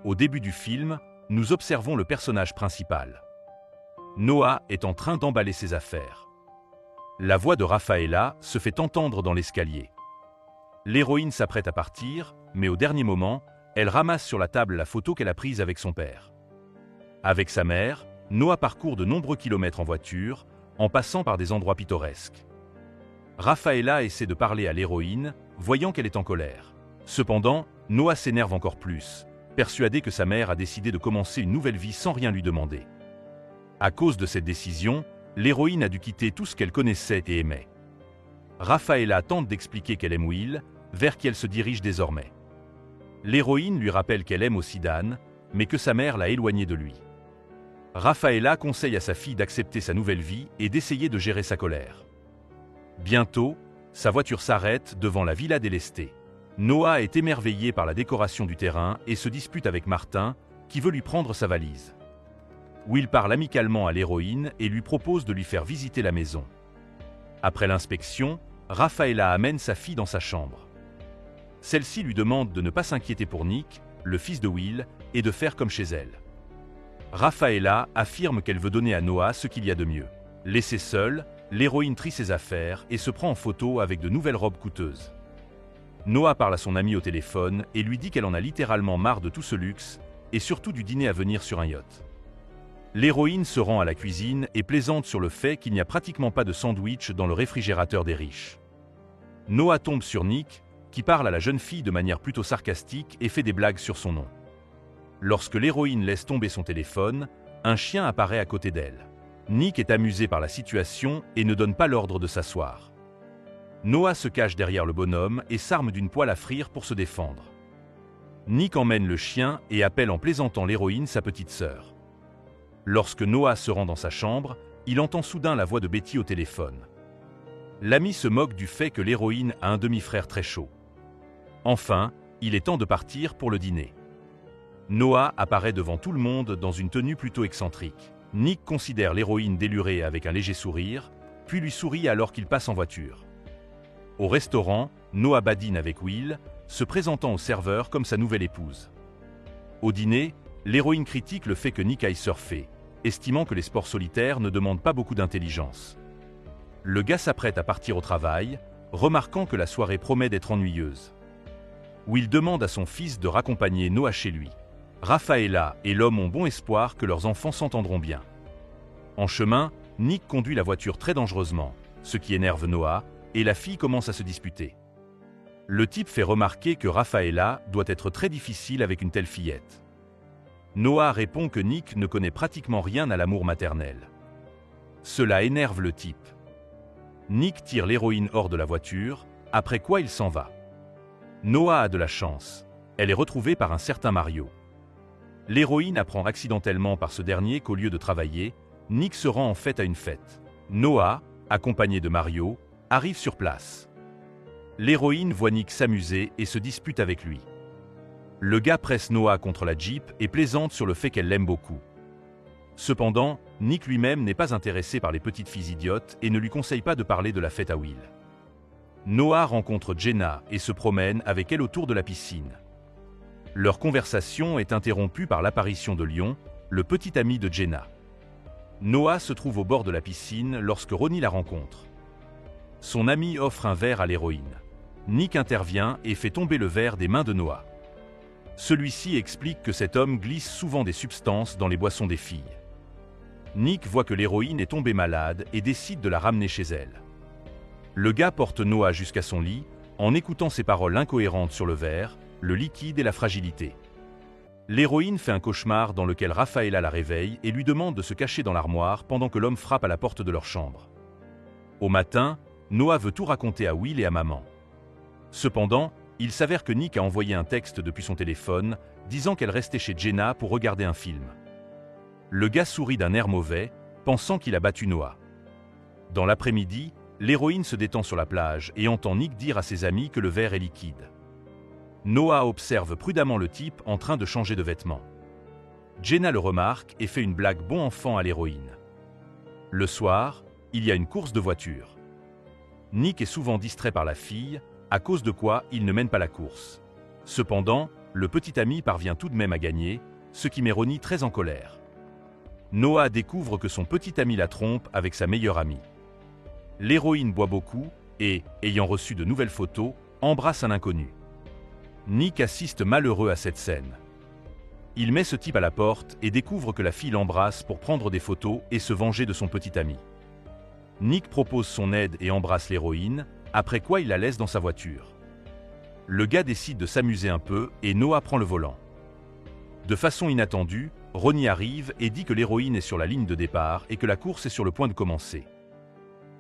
Au début du film, nous observons le personnage principal. Noah est en train d'emballer ses affaires. La voix de Rafaela se fait entendre dans l'escalier. L'héroïne s'apprête à partir, mais au dernier moment, elle ramasse sur la table la photo qu'elle a prise avec son père. Avec sa mère, Noah parcourt de nombreux kilomètres en voiture, en passant par des endroits pittoresques. Rafaela essaie de parler à l'héroïne, voyant qu'elle est en colère. Cependant, Noah s'énerve encore plus, persuadé que sa mère a décidé de commencer une nouvelle vie sans rien lui demander. À cause de cette décision, l'héroïne a dû quitter tout ce qu'elle connaissait et aimait. Rafaela tente d'expliquer qu'elle aime Will, vers qui elle se dirige désormais. L'héroïne lui rappelle qu'elle aime aussi Dan, mais que sa mère l'a éloignée de lui. Rafaela conseille à sa fille d'accepter sa nouvelle vie et d'essayer de gérer sa colère. Bientôt, sa voiture s'arrête devant la villa délestée. Noah est émerveillé par la décoration du terrain et se dispute avec Martin, qui veut lui prendre sa valise. Will parle amicalement à l'héroïne et lui propose de lui faire visiter la maison. Après l'inspection, Rafaela amène sa fille dans sa chambre. Celle-ci lui demande de ne pas s'inquiéter pour Nick, le fils de Will, et de faire comme chez elle. Rafaela affirme qu'elle veut donner à Noah ce qu'il y a de mieux. Laissée seule, l'héroïne trie ses affaires et se prend en photo avec de nouvelles robes coûteuses. Noah parle à son ami au téléphone et lui dit qu'elle en a littéralement marre de tout ce luxe, et surtout du dîner à venir sur un yacht. L'héroïne se rend à la cuisine et plaisante sur le fait qu'il n'y a pratiquement pas de sandwich dans le réfrigérateur des riches. Noah tombe sur Nick, qui parle à la jeune fille de manière plutôt sarcastique et fait des blagues sur son nom. Lorsque l'héroïne laisse tomber son téléphone, un chien apparaît à côté d'elle. Nick est amusé par la situation et ne donne pas l'ordre de s'asseoir. Noah se cache derrière le bonhomme et s'arme d'une poêle à frire pour se défendre. Nick emmène le chien et appelle en plaisantant l'héroïne sa petite sœur. Lorsque Noah se rend dans sa chambre, il entend soudain la voix de Betty au téléphone. L'ami se moque du fait que l'héroïne a un demi-frère très chaud. Enfin, il est temps de partir pour le dîner. Noah apparaît devant tout le monde dans une tenue plutôt excentrique. Nick considère l'héroïne délurée avec un léger sourire, puis lui sourit alors qu'il passe en voiture. Au restaurant, Noah badine avec Will, se présentant au serveur comme sa nouvelle épouse. Au dîner, l'héroïne critique le fait que Nick aille surfer, estimant que les sports solitaires ne demandent pas beaucoup d'intelligence. Le gars s'apprête à partir au travail, remarquant que la soirée promet d'être ennuyeuse. Will demande à son fils de raccompagner Noah chez lui. Rafaela et l'homme ont bon espoir que leurs enfants s'entendront bien. En chemin, Nick conduit la voiture très dangereusement, ce qui énerve Noah, et la fille commence à se disputer. Le type fait remarquer que Rafaela doit être très difficile avec une telle fillette. Noah répond que Nick ne connaît pratiquement rien à l'amour maternel. Cela énerve le type. Nick tire l'héroïne hors de la voiture, après quoi il s'en va. Noah a de la chance. Elle est retrouvée par un certain Mario. L'héroïne apprend accidentellement par ce dernier qu'au lieu de travailler, Nick se rend en fait à une fête. Noah, accompagné de Mario, arrive sur place. L'héroïne voit Nick s'amuser et se dispute avec lui. Le gars presse Noah contre la Jeep et plaisante sur le fait qu'elle l'aime beaucoup. Cependant, Nick lui-même n'est pas intéressé par les petites filles idiotes et ne lui conseille pas de parler de la fête à Will. Noah rencontre Jenna et se promène avec elle autour de la piscine. Leur conversation est interrompue par l'apparition de Lion, le petit ami de Jenna. Noah se trouve au bord de la piscine lorsque Ronnie la rencontre. Son ami offre un verre à l'héroïne. Nick intervient et fait tomber le verre des mains de Noah. Celui-ci explique que cet homme glisse souvent des substances dans les boissons des filles. Nick voit que l'héroïne est tombée malade et décide de la ramener chez elle. Le gars porte Noah jusqu'à son lit, en écoutant ses paroles incohérentes sur le verre, le liquide et la fragilité. L'héroïne fait un cauchemar dans lequel Rafaela la réveille et lui demande de se cacher dans l'armoire pendant que l'homme frappe à la porte de leur chambre. Au matin, Noah veut tout raconter à Will et à maman. Cependant, il s'avère que Nick a envoyé un texte depuis son téléphone, disant qu'elle restait chez Jenna pour regarder un film. Le gars sourit d'un air mauvais, pensant qu'il a battu Noah. Dans l'après-midi, l'héroïne se détend sur la plage et entend Nick dire à ses amis que le verre est liquide. Noah observe prudemment le type en train de changer de vêtements. Jenna le remarque et fait une blague bon enfant à l'héroïne. Le soir, il y a une course de voiture. Nick est souvent distrait par la fille, à cause de quoi il ne mène pas la course. Cependant, le petit ami parvient tout de même à gagner, ce qui met Ronnie très en colère. Noah découvre que son petit ami la trompe avec sa meilleure amie. L'héroïne boit beaucoup et, ayant reçu de nouvelles photos, embrasse un inconnu. Nick assiste malheureux à cette scène. Il met ce type à la porte et découvre que la fille l'embrasse pour prendre des photos et se venger de son petit ami. Nick propose son aide et embrasse l'héroïne, après quoi il la laisse dans sa voiture. Le gars décide de s'amuser un peu et Noah prend le volant. De façon inattendue, Ronnie arrive et dit que l'héroïne est sur la ligne de départ et que la course est sur le point de commencer.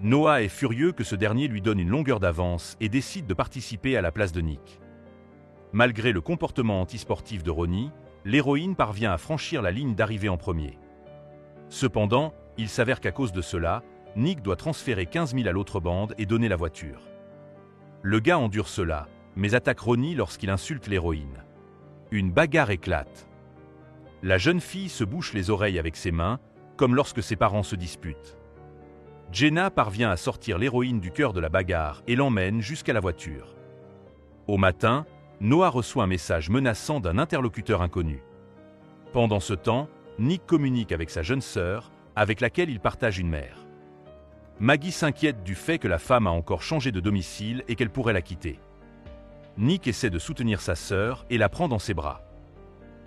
Noah est furieux que ce dernier lui donne une longueur d'avance et décide de participer à la place de Nick. Malgré le comportement antisportif de Ronnie, l'héroïne parvient à franchir la ligne d'arrivée en premier. Cependant, il s'avère qu'à cause de cela, Nick doit transférer 15 000 à l'autre bande et donner la voiture. Le gars endure cela, mais attaque Ronnie lorsqu'il insulte l'héroïne. Une bagarre éclate. La jeune fille se bouche les oreilles avec ses mains, comme lorsque ses parents se disputent. Jenna parvient à sortir l'héroïne du cœur de la bagarre et l'emmène jusqu'à la voiture. Au matin, Noah reçoit un message menaçant d'un interlocuteur inconnu. Pendant ce temps, Nick communique avec sa jeune sœur, avec laquelle il partage une mère. Maggie s'inquiète du fait que la femme a encore changé de domicile et qu'elle pourrait la quitter. Nick essaie de soutenir sa sœur et la prend dans ses bras.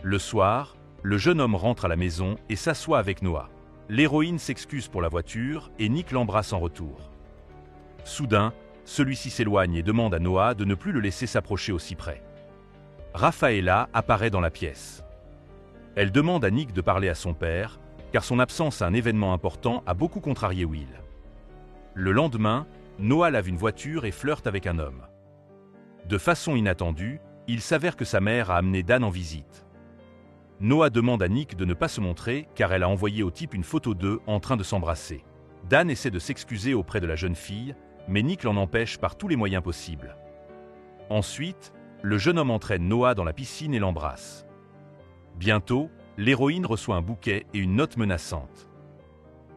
Le soir, le jeune homme rentre à la maison et s'assoit avec Noah. L'héroïne s'excuse pour la voiture et Nick l'embrasse en retour. Soudain, celui-ci s'éloigne et demande à Noah de ne plus le laisser s'approcher aussi près. Rafaela apparaît dans la pièce. Elle demande à Nick de parler à son père, car son absence à un événement important a beaucoup contrarié Will. Le lendemain, Noah lave une voiture et flirte avec un homme. De façon inattendue, il s'avère que sa mère a amené Dan en visite. Noah demande à Nick de ne pas se montrer car elle a envoyé au type une photo d'eux en train de s'embrasser. Dan essaie de s'excuser auprès de la jeune fille, mais Nick l'en empêche par tous les moyens possibles. Ensuite, le jeune homme entraîne Noah dans la piscine et l'embrasse. Bientôt, l'héroïne reçoit un bouquet et une note menaçante.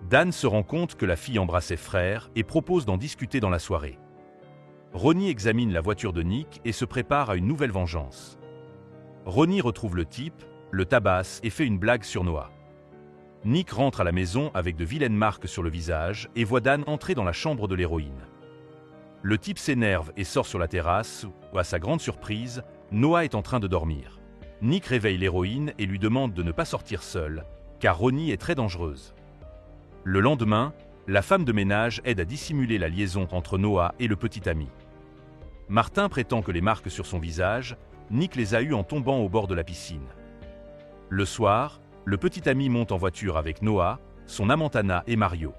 Dan se rend compte que la fille embrasse ses frères et propose d'en discuter dans la soirée. Ronnie examine la voiture de Nick et se prépare à une nouvelle vengeance. Ronnie retrouve le type, le tabasse et fait une blague sur Noah. Nick rentre à la maison avec de vilaines marques sur le visage et voit Dan entrer dans la chambre de l'héroïne. Le type s'énerve et sort sur la terrasse où, à sa grande surprise, Noah est en train de dormir. Nick réveille l'héroïne et lui demande de ne pas sortir seule, car Ronnie est très dangereuse. Le lendemain, la femme de ménage aide à dissimuler la liaison entre Noah et le petit ami. Martin prétend que les marques sur son visage, Nick les a eues en tombant au bord de la piscine. Le soir, le petit ami monte en voiture avec Noah, son amante Anna et Mario.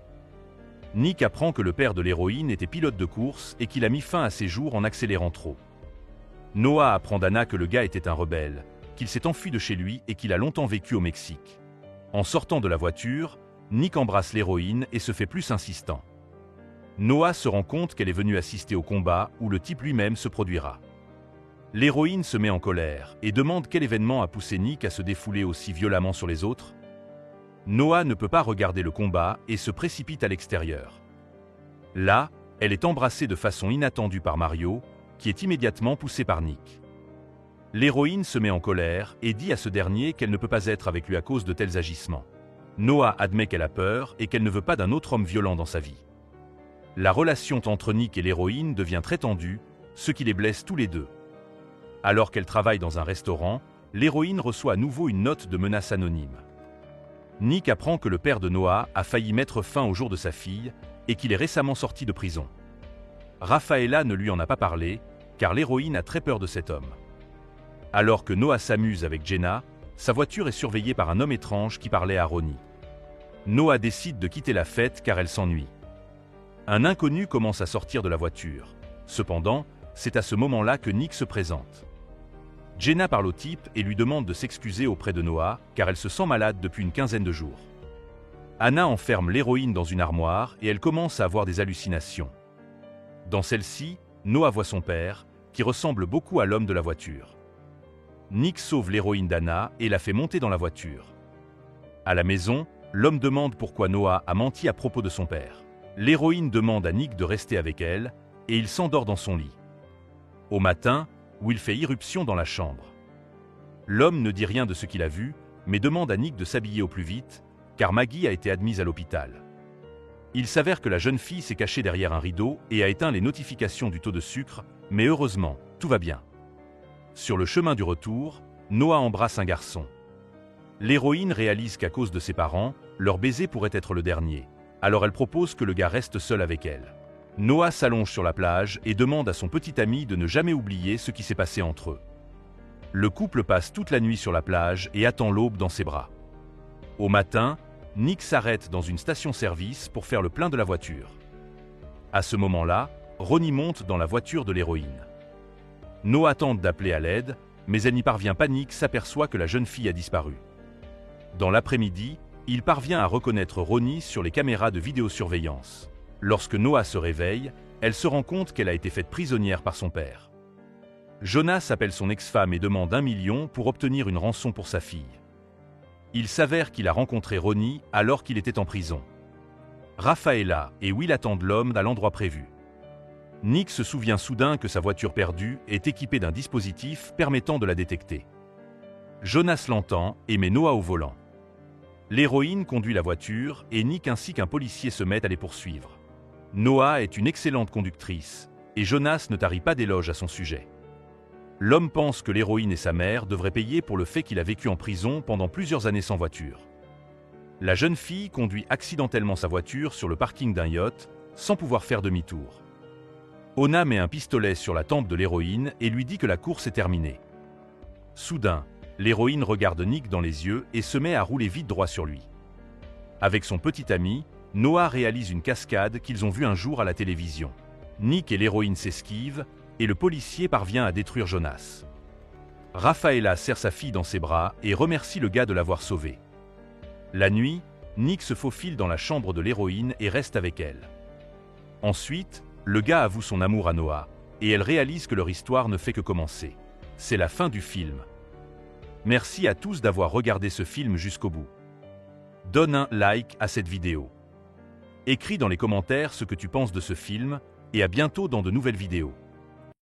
Nick apprend que le père de l'héroïne était pilote de course et qu'il a mis fin à ses jours en accélérant trop. Noah apprend d'Anna que le gars était un rebelle, qu'il s'est enfui de chez lui et qu'il a longtemps vécu au Mexique. En sortant de la voiture, Nick embrasse l'héroïne et se fait plus insistant. Noah se rend compte qu'elle est venue assister au combat où le type lui-même se produira. L'héroïne se met en colère et demande quel événement a poussé Nick à se défouler aussi violemment sur les autres. Noah ne peut pas regarder le combat et se précipite à l'extérieur. Là, elle est embrassée de façon inattendue par Mario, qui est immédiatement poussé par Nick. L'héroïne se met en colère et dit à ce dernier qu'elle ne peut pas être avec lui à cause de tels agissements. Noah admet qu'elle a peur et qu'elle ne veut pas d'un autre homme violent dans sa vie. La relation entre Nick et l'héroïne devient très tendue, ce qui les blesse tous les deux. Alors qu'elle travaille dans un restaurant, l'héroïne reçoit à nouveau une note de menace anonyme. Nick apprend que le père de Noah a failli mettre fin au jour de sa fille et qu'il est récemment sorti de prison. Rafaela ne lui en a pas parlé, car l'héroïne a très peur de cet homme. Alors que Noah s'amuse avec Jenna, sa voiture est surveillée par un homme étrange qui parlait à Ronnie. Noah décide de quitter la fête car elle s'ennuie. Un inconnu commence à sortir de la voiture. Cependant, c'est à ce moment-là que Nick se présente. Jenna parle au type et lui demande de s'excuser auprès de Noah car elle se sent malade depuis une quinzaine de jours. Anna enferme l'héroïne dans une armoire et elle commence à avoir des hallucinations. Dans celle-ci, Noah voit son père, qui ressemble beaucoup à l'homme de la voiture. Nick sauve l'héroïne d'Anna et la fait monter dans la voiture. À la maison, l'homme demande pourquoi Noah a menti à propos de son père. L'héroïne demande à Nick de rester avec elle et il s'endort dans son lit. Au matin, Will fait irruption dans la chambre. L'homme ne dit rien de ce qu'il a vu, mais demande à Nick de s'habiller au plus vite, car Maggie a été admise à l'hôpital. Il s'avère que la jeune fille s'est cachée derrière un rideau et a éteint les notifications du taux de sucre, mais heureusement, tout va bien. Sur le chemin du retour, Noah embrasse un garçon. L'héroïne réalise qu'à cause de ses parents, leur baiser pourrait être le dernier, alors elle propose que le gars reste seul avec elle. Noah s'allonge sur la plage et demande à son petit ami de ne jamais oublier ce qui s'est passé entre eux. Le couple passe toute la nuit sur la plage et attend l'aube dans ses bras. Au matin, Nick s'arrête dans une station-service pour faire le plein de la voiture. À ce moment-là, Ronnie monte dans la voiture de l'héroïne. Noah tente d'appeler à l'aide, mais elle n'y parvient pas. Nick s'aperçoit que la jeune fille a disparu. Dans l'après-midi, il parvient à reconnaître Ronnie sur les caméras de vidéosurveillance. Lorsque Noah se réveille, elle se rend compte qu'elle a été faite prisonnière par son père. Jonas appelle son ex-femme et demande 1 million pour obtenir une rançon pour sa fille. Il s'avère qu'il a rencontré Ronnie alors qu'il était en prison. Rafaela et Will attendent l'homme à l'endroit prévu. Nick se souvient soudain que sa voiture perdue est équipée d'un dispositif permettant de la détecter. Jonas l'entend et met Noah au volant. L'héroïne conduit la voiture et Nick ainsi qu'un policier se mettent à les poursuivre. Noah est une excellente conductrice et Jonas ne tarit pas d'éloges à son sujet. L'homme pense que l'héroïne et sa mère devraient payer pour le fait qu'il a vécu en prison pendant plusieurs années sans voiture. La jeune fille conduit accidentellement sa voiture sur le parking d'un yacht, sans pouvoir faire demi-tour. Ona met un pistolet sur la tempe de l'héroïne et lui dit que la course est terminée. Soudain, l'héroïne regarde Nick dans les yeux et se met à rouler vite droit sur lui. Avec son petit ami, Noah réalise une cascade qu'ils ont vue un jour à la télévision. Nick et l'héroïne s'esquivent, et le policier parvient à détruire Jonas. Rafaela serre sa fille dans ses bras et remercie le gars de l'avoir sauvée. La nuit, Nick se faufile dans la chambre de l'héroïne et reste avec elle. Ensuite, le gars avoue son amour à Noah, et elle réalise que leur histoire ne fait que commencer. C'est la fin du film. Merci à tous d'avoir regardé ce film jusqu'au bout. Donne un like à cette vidéo. Écris dans les commentaires ce que tu penses de ce film, et à bientôt dans de nouvelles vidéos.